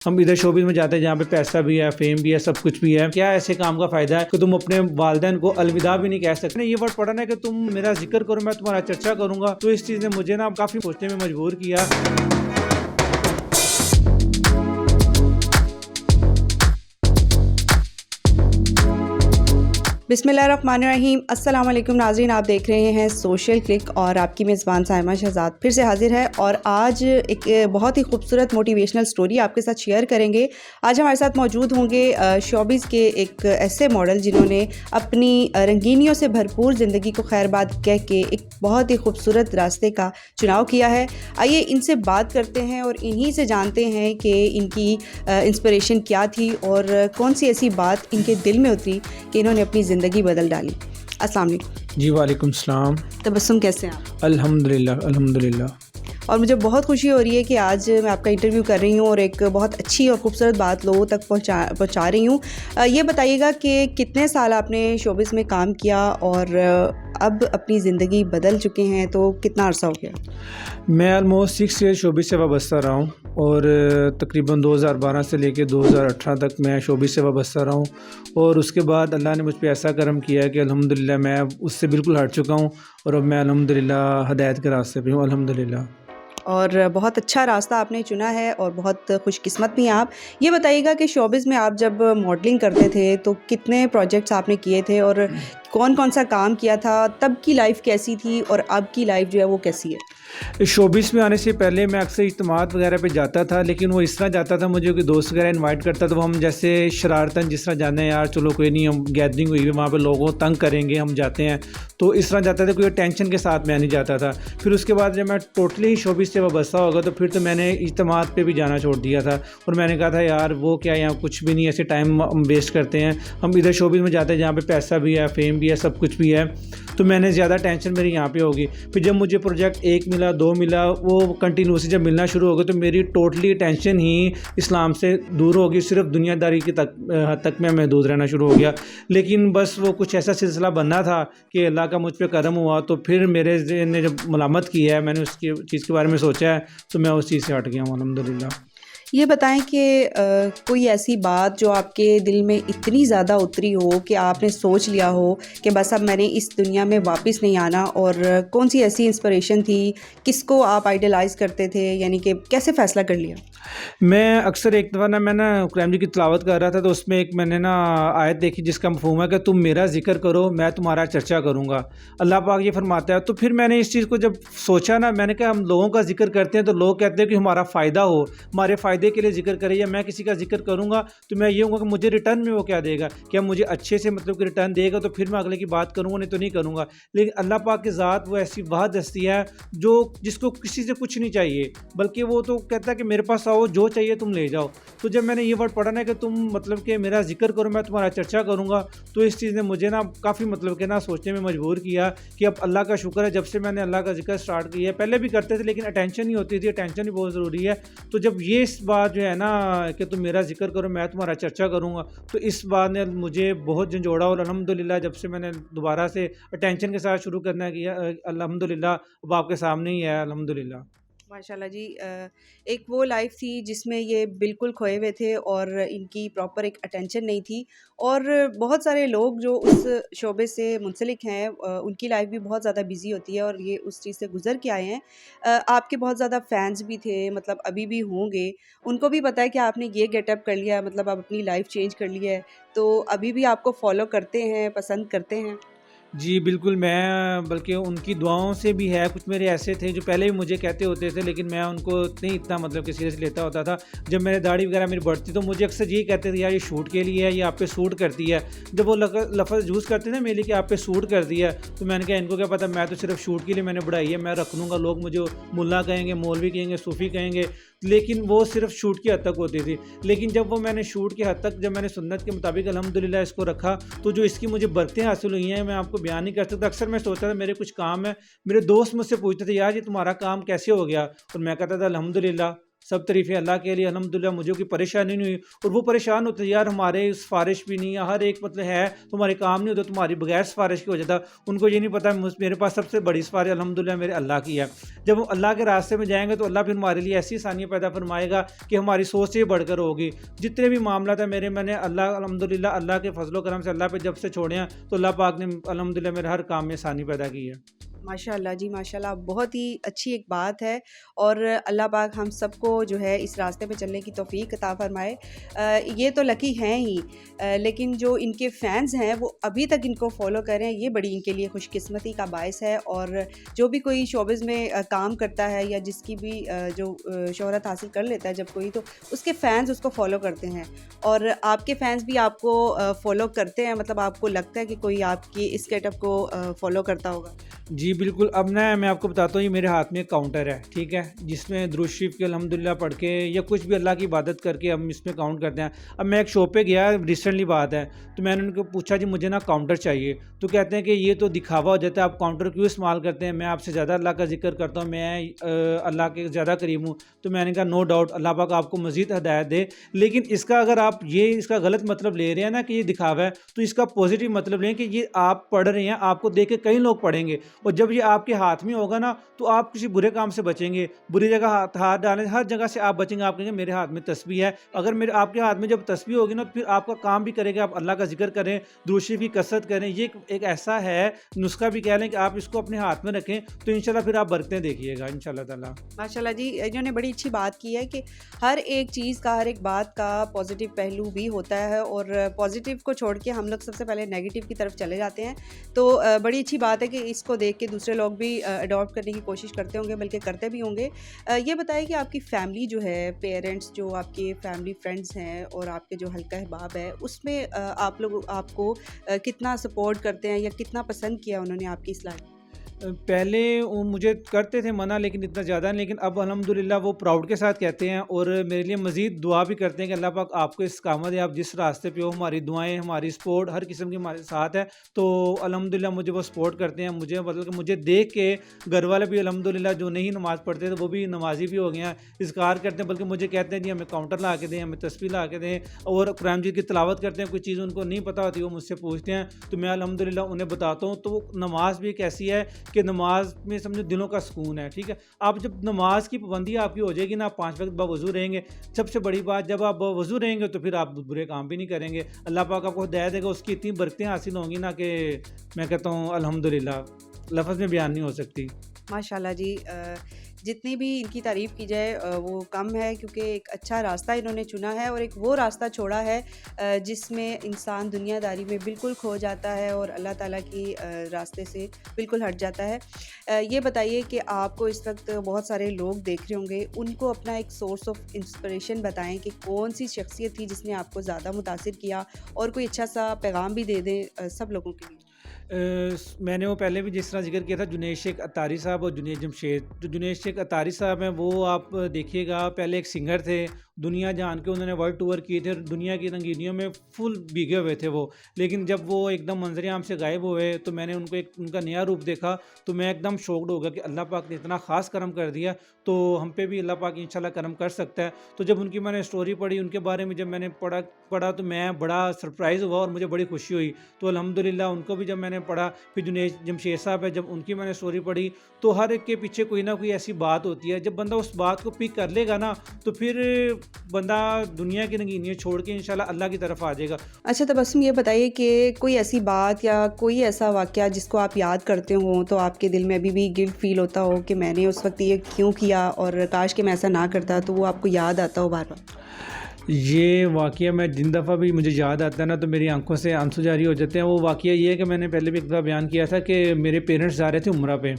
हम इधर शोबिज़ में जाते हैं जहाँ पे पैसा भी है, फेम भी है, सब कुछ भी है। क्या ऐसे काम का फ़ायदा है कि तुम अपने वालिदैन को अलविदा भी नहीं कह सकते। ये वर्ड पढ़ा ना कि तुम मेरा जिक्र करो, मैं तुम्हारा चर्चा करूंगा। तो इस चीज़ ने मुझे ना काफ़ी सोचने में मजबूर किया। बिस्मिल्लाहिर्रहमानिर्रहीम। अस्सलाम वालेकुम नाज़रीन, आप देख रहे हैं सोशल क्लिक और आपकी मेज़बान साइमा शहजाद फिर से हाजिर है और आज एक बहुत ही खूबसूरत मोटिवेशनल स्टोरी आपके साथ शेयर करेंगे। आज हमारे साथ मौजूद होंगे शोबिज़ के एक ऐसे मॉडल जिन्होंने अपनी रंगीनियों से भरपूर ज़िंदगी को खैरबाद कह के एक बहुत ही खूबसूरत रास्ते का चुनाव किया है। आइए इनसे बात करते हैं और इन्हीं से जानते हैं कि इनकी इंस्पिरेशन क्या थी और कौन सी ऐसी बात इनके दिल में उतरी कि इन्होंने अपनी ज़िंदगी बदल डाली। अस्सलाम वालेकुम। जी वालेकुम सलाम। तबस्सुम, कैसे हैं आप? अल्हम्दुलिल्लाह अल्हम्दुलिल्लाह। और मुझे बहुत खुशी हो रही है कि आज मैं आपका इंटरव्यू कर रही हूँ और एक बहुत अच्छी और खूबसूरत बात लोगों तक पहुँचा रही हूँ। ये बताइएगा कि कितने साल आपने शोबिज़ में काम किया और अब अपनी ज़िंदगी बदल चुके हैं, तो कितना अरसा हो गया? मैं ऑलमोस्ट 6 ईयर शोबिज़ से वाबस्ता रहा हूँ और तकरीबन 2012 से लेके 2018 तक मैं शोबिज़ से वाबस्ता रहा हूँ। और उसके बाद अल्लाह ने मुझ पे ऐसा करम किया है कि अल्हम्दुलिल्लाह मैं उससे बिल्कुल हट चुका हूँ और अब मैं अल्हम्दुलिल्लाह हिदायत के रास्ते पे हूँ अल्हम्दुलिल्लाह। और बहुत अच्छा रास्ता आपने चुना है और बहुत खुशकिस्मत भी हैं आप। ये बताइएगा कि शोबिज़ में आप जब मॉडलिंग करते थे तो कितने प्रोजेक्ट्स आपने किए थे और कौन-कौन सा काम किया था? तब की लाइफ़ कैसी थी और अब की लाइफ़ जो है वो कैसी है? शोबिज़ में आने से पहले मैं अक्सर इज्तिमात वगैरह पे जाता था, लेकिन वो इस तरह जाता था, मुझे कोई दोस्त वगैरह इनवाइट करता तो हम जैसे शरारतन जिस तरह जाते हैं, यार चलो कोई नहीं, हम गैदरिंग हुई है वहाँ पे लोगों तंग करेंगे, हम जाते हैं, तो इस तरह जाता था। कोई टेंशन के साथ मैं नहीं जाता था। फिर उसके बाद जब मैं टोटली ही शोबिज़ से वाबस्ता हो गया तो फिर तो मैंने इज्तिमात पे भी जाना छोड़ दिया था और मैंने कहा था यार वो क्या, यहाँ कुछ भी नहीं, ऐसे टाइम हम वेस्ट करते हैं। हम इधर शोबिज़ में जाते हैं जहाँ पे पैसा भी है, फेम भी है, सब कुछ भी है, तो मैंने ज़्यादा टेंशन मेरी यहाँ पे होगी। फिर जब मुझे प्रोजेक्ट 1 मिला, 2 मिला, वो कंटिन्यूसली जब मिलना शुरू हो गया तो मेरी टोटली टेंशन ही इस्लाम से दूर हो गई, सिर्फ दुनियादारी की हद तक मैं महदूद रहना शुरू हो गया। लेकिन बस वो कुछ ऐसा सिलसिला बनना था कि अल्लाह का मुझ पे करम हुआ, तो फिर मेरे ज़हन ने जब मलामत की है, मैंने उसकी चीज़ के बारे में सोचा है, तो मैं उस चीज़ से हट गया हूँ अल्हम्दुलिल्लाह। ये बताएं कि कोई ऐसी बात जो आपके दिल में इतनी ज़्यादा उतरी हो कि आपने सोच लिया हो कि बस अब मैंने इस दुनिया में वापस नहीं आना, और कौन सी ऐसी इंस्पिरेशन थी? किसको आप आइडलाइज़ करते थे? यानी कि कैसे फ़ैसला कर लिया? मैं अक्सर एक दफ़ा ना मैं ना कुरान की तिलावत कर रहा था, तो उसमें एक मैंने ना आयत देखी जिसका मफ़हूम है कि तुम मेरा ज़िक्र करो, मैं तुम्हारा चर्चा करूँगा। अल्लाह पाक ये फरमाता है। तो फिर मैंने इस चीज़ को जब सोचा ना, मैंने कहा हम लोगों का ज़िक्र करते हैं तो लोग कहते हैं कि हमारा फ़ायदा हो, हमारे फ़ायदे के लिए ज़िक्र करें, या मैं किसी का ज़िक्र करूँगा तो मैं ये होऊँगा कि मुझे रिटर्न में वो क्या देगा, क्या मुझे अच्छे से मतलब कि रिटर्न देगा तो फिर मैं अगले की बात करूँगा, नहीं तो नहीं करूँगा। लेकिन अल्लाह पाक की ज़ात वो ऐसी वाहद हस्ती है जो जिसको किसी से कुछ नहीं चाहिए, बल्कि वो तो कहता है कि मेरे पास आओ, जो चाहिए तुम ले जाओ। तो जब मैंने ये वर्ड पढ़ा ना कि तुम मतलब कि मेरा जिक्र करो, मैं तुम्हारा चर्चा करूँगा, तो इस चीज़ ने मुझे ना काफ़ी मतलब कि ना सोचने में मजबूर किया कि अब अल्लाह का शुक्र है, जब से मैंने अल्लाह का जिक्र स्टार्ट किया है। पहले भी करते थे लेकिन अटेंशन नहीं होती थी, अटेंशन भी बहुत ज़रूरी है। तो जब ये इस बात जो है ना कि तुम मेरा जिक्र करो, मैं तुम्हारा चर्चा करूँगा, तो इस बात ने मुझे बहुत झंझोड़ा और अल्हम्दुलिल्लाह जब से मैंने दोबारा से अटेंशन के साथ शुरू करना किया, अल्हम्दुलिल्लाह अब आपके सामने ही है अल्हम्दुलिल्लाह। माशाल्लाह जी। एक वो लाइफ थी जिसमें ये बिल्कुल खोए हुए थे और इनकी प्रॉपर एक अटेंशन नहीं थी, और बहुत सारे लोग जो उस शोबे से मुंसलिक हैं उनकी लाइफ भी बहुत ज़्यादा बिजी होती है और ये उस चीज़ से गुज़र के आए हैं। आपके बहुत ज़्यादा फैंस भी थे, मतलब अभी भी होंगे, उनको भी पता है कि आपने ये गेटअप कर लिया, मतलब आप अपनी लाइफ चेंज कर ली है, तो अभी भी आपको फॉलो करते हैं, पसंद करते हैं? जी, बिल्कुल, मैं बल्कि उनकी दुआओं से भी है। कुछ मेरे ऐसे थे जो पहले भी मुझे कहते होते थे, लेकिन मैं उनको नहीं इतना मतलब कि सीरियस लेता होता था। जब मेरे दाढ़ी वगैरह मेरी बढ़ती तो मुझे अक्सर यही कहते थे, यार ये शूट के लिए है, ये आप पे सूट करती है। जब वो लफ़्ज़ यूज़ करते ना मेरे लिए कि आप पे सूट करती है, तो मैंने कहा इनको क्या पता, मैं तो सिर्फ शूट के लिए मैंने बढ़ाई है, मैं रख लूँगा। लोग मुझे मुल्ला कहेंगे, मौलवी कहेंगे, सूफ़ी कहेंगे, लेकिन वो सिर्फ शूट की हद तक होती थी। लेकिन जब वो मैंने शूट की हद तक, जब मैंने सुन्नत के मुताबिक अल्हम्दुलिल्लाह इसको रखा, तो जो इसकी मुझे बरकतें हासिल हुई हैं मैं आपको बयान नहीं कर सकता। अक्सर मैं सोचता था मेरे कुछ काम है, मेरे दोस्त मुझसे पूछते थे यार ये तुम्हारा काम कैसे हो गया, और मैं कहता था अल्हम्दुलिल्लाह सब तारीफ़ें अल्लाह के लिए, अल्हम्दुलिल्लाह मुझे कोई परेशानी नहीं हुई। और वो परेशान होते यार हमारे सिफारिश भी नहीं है, हर एक मतलब है तुम्हारे काम नहीं होता, तुम्हारी बगैर सिफारिश की हो जाता। उनको ये नहीं पता मेरे पास सबसे बड़ी सिफारिश अल्हम्दुलिल्लाह मेरे अल्लाह की है। जब हम अल्लाह के रास्ते में जाएंगे तो अल्लाह फिर हमारे लिए ऐसी आसानियाँ पैदा फरमाएगा कि हमारी सोच से बढ़कर होगी। जितने भी मामला था मेरे, मैंने अल्लाह अल्हम्दुलिल्लाह अल्लाह के फजलो करम से अल्लाह पे जब से छोड़े हैं तो अल्लाह पाक ने अल्हम्दुलिल्लाह मेरे हर काम में आसानी पैदा की है। माशाल्लाह जी, माशाल्लाह, बहुत ही अच्छी एक बात है। और अल्लाह पाक हम सबको जो है इस रास्ते पे चलने की तौफ़ीक अता फ़रमाए। ये तो लकी हैं ही, लेकिन जो इनके फ़ैन्स हैं वो अभी तक इनको फ़ॉलो कर रहे हैं, ये बड़ी इनके लिए खुशकिस्मती का बायस है। और जो भी कोई शोबिज़ में काम करता है या जिसकी भी शोहरत हासिल कर लेता है जब कोई, तो उसके फ़ैन्स उसको फ़ॉलो करते हैं। और आपके फ़ैन्स भी आपको फ़ॉलो करते हैं, मतलब आपको लगता है कि कोई आपकी इस गेटअप को फ़ॉलो करता होगा? जी बिल्कुल। अब ना मैं आपको बताता हूँ, ये मेरे हाथ में एक काउंटर है, ठीक है, जिसमें दुरूद शरीफ के अल्हम्दुलिल्लाह पढ़ के या कुछ भी अल्लाह की इबादत करके हम इसमें काउंट करते हैं। अब मैं एक शॉप पे गया, रिसेंटली बात है, तो मैंने उनको पूछा जी मुझे ना काउंटर चाहिए, तो कहते हैं कि ये तो दिखावा हो जाता है, आप काउंटर क्यों इस्तेमाल करते हैं, मैं आपसे ज़्यादा अल्लाह का जिक्र करता हूँ, मैं अल्लाह के ज़्यादा करीब हूँ। तो मैंने कहा नो डाउट अल्लाह पाक आपको मज़ीद हदायत दे, लेकिन इसका अगर आप ये इसका गलत मतलब ले रहे हैं ना कि ये दिखावा है, तो इसका पॉजिटिव मतलब लें कि ये आप पढ़ रहे हैं, आपको देख के कई लोग पढ़ेंगे, और जब ये आपके हाथ में होगा ना तो आप किसी बुरे काम से बचेंगे। बुरी जगह हाथ डालें, हर जगह से आप बचेंगे। आप कहेंगे मेरे हाथ में तस्बीह है, अगर मेरे आपके हाथ में जब तस्बीह होगी ना तो फिर आपका काम भी करेगा, आप अल्लाह का जिक्र करें, दुरूद शरीफ की कसरत करें। ये एक ऐसा है नुस्खा भी कह लें कि आप इसको अपने हाथ में रखें तो इंशाल्लाह फिर आप बरकतें देखिएगा इंशाल्लाह ताला। माशाल्लाह जी, इन्होंने बड़ी अच्छी बात की है कि हर एक चीज़ का, हर एक बात का पॉजिटिव पहलू भी होता है, और पॉजिटिव को छोड़ के हम लोग सबसे पहले नेगेटिव की तरफ चले जाते हैं। तो बड़ी अच्छी बात है कि इसको देख के दूसरे लोग भी अडॉप्ट करने की कोशिश करते होंगे, बल्कि करते भी होंगे। ये बताइए कि आपकी फैमिली जो है, पेरेंट्स जो आपके फैमिली फ्रेंड्स हैं और आपके जो हल्का अहबाब है, उसमें आप लोग आपको कितना सपोर्ट करते हैं या कितना पसंद किया उन्होंने आपकी इस लाइफ? पहले वो मुझे करते थे मना, लेकिन इतना ज़्यादा नहीं, लेकिन अब अल्हम्दुलिल्लाह वो प्राउड के साथ कहते हैं और मेरे लिए मज़ीद दुआ भी करते हैं कि अल्लाह पाक आपको इस्तिकामत है, आप जिस रास्ते पे हो, हमारी दुआएं, हमारी सपोर्ट हर किस्म की हमारे साथ है। तो अल्हम्दुलिल्लाह मुझे वो सपोर्ट करते हैं, मुझे मतलब कि मुझे देख के घर वाले भी अल्हम्दुलिल्लाह जो नहीं नमाज़ पढ़ते थे वो भी नमाजी भी हो गए हैं, इज़्कार करते हैं, बल्कि मुझे कहते हैं जी हमें काउंटर ला के दें, हमें तस्बीह ला के दें, और कुरान मजीद की तिलावत करते हैं। कोई चीज़ उनको नहीं पता होती वो मुझसे पूछते हैं, तो मैं अल्हम्दुलिल्लाह उन्हें बताता हूँ। तो नमाज भी एक ऐसी है कि नमाज में समझो दिलों का सुकून है, ठीक है। आप जब नमाज की पाबंदी आपकी हो जाएगी ना, आप 5 वक्त बावजू रहेंगे, सबसे बड़ी बात जब आप बावजू रहेंगे तो फिर आप बुरे काम भी नहीं करेंगे, अल्लाह पाक आपको हिदायत देगा, उसकी इतनी बरकतें हासिल होंगी ना कि मैं कहता हूँ अल्हम्दुलिल्लाह लफ्ज़ में बयान नहीं हो सकती। माशाल्लाह जी, जितनी भी इनकी तारीफ़ की जाए वो कम है, क्योंकि एक अच्छा रास्ता इन्होंने चुना है और एक वो रास्ता छोड़ा है जिसमें इंसान दुनियादारी में बिल्कुल खो जाता है और अल्लाह ताला की रास्ते से बिल्कुल हट जाता है। ये बताइए कि आपको इस वक्त बहुत सारे लोग देख रहे होंगे, उनको अपना एक सोर्स ऑफ इंस्पिरेशन बताएं कि कौन सी शख्सियत थी जिसने आपको ज़्यादा मुतासिर किया, और कोई अच्छा सा पैगाम भी दे दें सब लोगों के लिए। मैंने वो पहले भी जिस तरह जिक्र किया था जुनैद शेख अत्तारी साहब और जुनैद जमशेद। जो जुनैद शेख अत्तारी साहब हैं वो आप देखिएगा पहले एक सिंगर थे, दुनिया जान के उन्होंने वर्ल्ड टूर किए थे, दुनिया की रंगीनियों में फुल भीगे हुए थे वो। लेकिन जब वो एकदम मंजर आम से गायब हुए तो मैंने उनको एक उनका नया रूप देखा, तो मैं एकदम शॉक्ड हो गया कि अल्लाह पाक ने इतना ख़ास करम कर दिया, तो हम पे भी अल्लाह पाक इंशाल्लाह करम कर सकता है। तो जब उनकी मैंने स्टोरी पढ़ी, उनके बारे में जब मैंने पढ़ा तो मैं बड़ा सरप्राइज़ हुआ और मुझे बड़ी खुशी हुई। तो अल्हम्दुलिल्लाह उनको भी जब मैंने पढ़ा, फिर जुनैद जमशेद साहब है, जब उनकी मैंने स्टोरी पढ़ी, तो हर एक के पीछे कोई ना कोई ऐसी बात होती है, जब बंदा उस बात को पिक कर लेगा ना तो फिर बंदा दुनिया की रंगीनियाँ छोड़ के इंशाल्लाह अल्लाह की तरफ आ जाएगा। अच्छा तबस्सुम, ये बताइए कि कोई ऐसी बात या कोई ऐसा वाक़या जिसको आप याद करते हो तो आपके दिल में अभी भी गिल्ट फ़ील होता हो कि मैंने उस वक्त ये क्यों किया और काश कि मैं ऐसा ना करता, तो वो आपको याद आता हो बार बार? ये वाक़या मैं जिन दफ़ा भी मुझे याद आता है ना तो मेरी आंखों से आंसू जारी हो जाते हैं। वो वाक़या ये है कि मैंने पहले भी एक दफ़ा बयान किया था कि मेरे पेरेंट्स जा रहे थे उम्रा पे,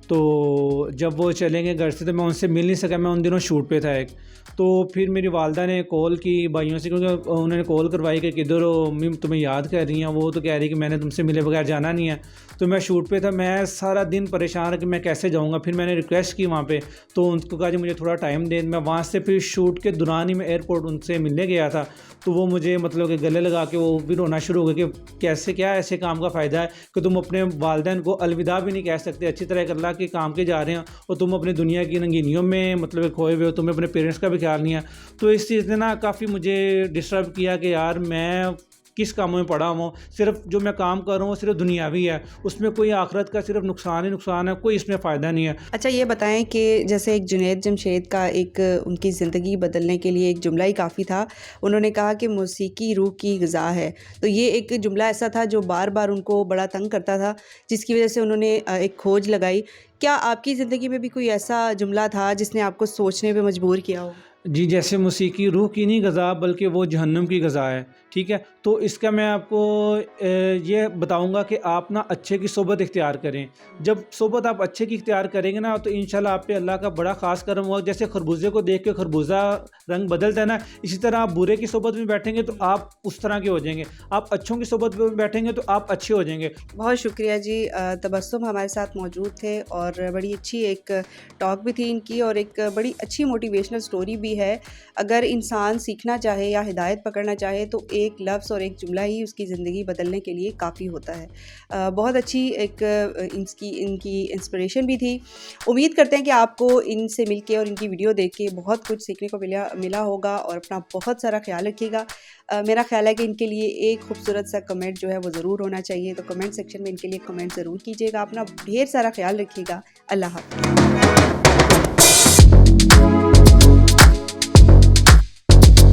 तो जब वो चले गए घर से तो मैं उनसे मिल नहीं सका। मैं उन दिनों शूट पे था एक, तो फिर मेरी वालदा ने कॉल की भाइयों से, क्योंकि उन्होंने कॉल करवाई कि किधर हो मम्मी, तुम्हें याद कर रही हैं। वो तो कह रही कि मैंने तुमसे मिले बगैर जाना नहीं है। तो मैं शूट पे था, मैं सारा दिन परेशान कि मैं कैसे जाऊंगा। फिर मैंने रिक्वेस्ट की वहाँ पे, तो उनको कहा जी मुझे थोड़ा टाइम दें। मैं वहाँ से फिर शूट के दौरान ही मैं एयरपोर्ट उनसे मिलने गया था, तो वो मुझे मतलब कि गले लगा के वो भी रोना शुरू हो गया कि कैसे, क्या ऐसे काम का फ़ायदा है कि तुम अपने वालिदैन को अलविदा भी नहीं कह सकते। अच्छी तरह एक अल्लाह अल्लाह के काम के जा रहे हैं और तुम अपनी दुनिया की रंगीनियों में मतलब खोए हुए हो, तुम्हें अपने पेरेंट्स का भी ख्याल नहीं है। तो इस चीज़ ने ना काफ़ी मुझे डिस्टर्ब किया कि यार मैं किस कामों में पड़ा हुआ हूँ, सिर्फ जो मैं काम कर रहा हूँ सिर्फ दुनियावी है, उसमें कोई आखिरत का सिर्फ नुकसान ही नुकसान है, कोई इसमें फ़ायदा नहीं है। अच्छा ये बताएं कि जैसे एक जुनैद जमशेद का एक उनकी ज़िंदगी बदलने के लिए एक जुमला ही काफ़ी था। उन्होंने कहा कि मौसीकी रूह की ग़िज़ा है। तो ये एक जुमला ऐसा था जो बार बार उनको बड़ा तंग करता था, जिसकी वजह से उन्होंने एक खोज लगाई। क्या आपकी ज़िंदगी में भी कोई ऐसा जुमला था जिसने आपको सोचने पे मजबूर किया हो? जी, जैसे मौसीकी रूह की नहीं ग़ज़ा बल्कि वो जहन्नम की ग़ज़ा है, ठीक है? तो इसका मैं आपको ये बताऊँगा कि आप ना अच्छे की सोबत इख्तियार करें। जब सोबत आप अच्छे की इख्तियार करेंगे ना तो इंशाल्लाह आप पे अल्लाह का बड़ा ख़ास करम होगा। जैसे खरबूजे को देख के खरबूजा रंग बदलता है ना, इसी तरह आप बुरे की सोबत में बैठेंगे तो आप उस तरह के हो जाएँगे। आप अच्छों की सोबत में बैठेंगे तो आप अच्छे हो जाएँगे। बहुत शुक्रिया जी। तबस्सुम हमारे साथ मौजूद थे और बड़ी अच्छी एक टॉक भी थी इनकी और एक बड़ी अच्छी मोटिवेशनल स्टोरी भी है। अगर इंसान सीखना चाहे या हिदायत पकड़ना चाहे तो एक लफ्ज़ और एक जुमला ही उसकी ज़िंदगी बदलने के लिए काफ़ी होता है। बहुत अच्छी एक इनकी इंस्पिरेशन भी थी। उम्मीद करते हैं कि आपको इनसे मिल के और इनकी वीडियो देख के बहुत कुछ सीखने को मिला होगा और अपना बहुत सारा ख्याल रखिएगा। मेरा ख्याल है कि इनके लिए एक खूबसूरत सा कमेंट जो है वो ज़रूर होना चाहिए, तो कमेंट सेक्शन में इनके लिए कमेंट ज़रूर कीजिएगा। अपना ढेर सारा ख्याल रखिएगा। अल्लाह हाफ़िज़।